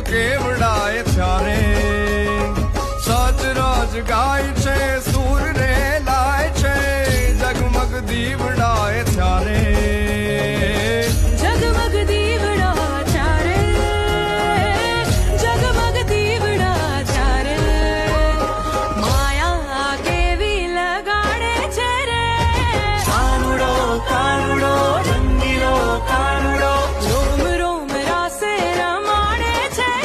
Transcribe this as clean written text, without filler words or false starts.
કેવડાય ત્યારે સચરાજ ગાય છે સૂર રે લાય છે જગમગ દીવડાય ત્યારે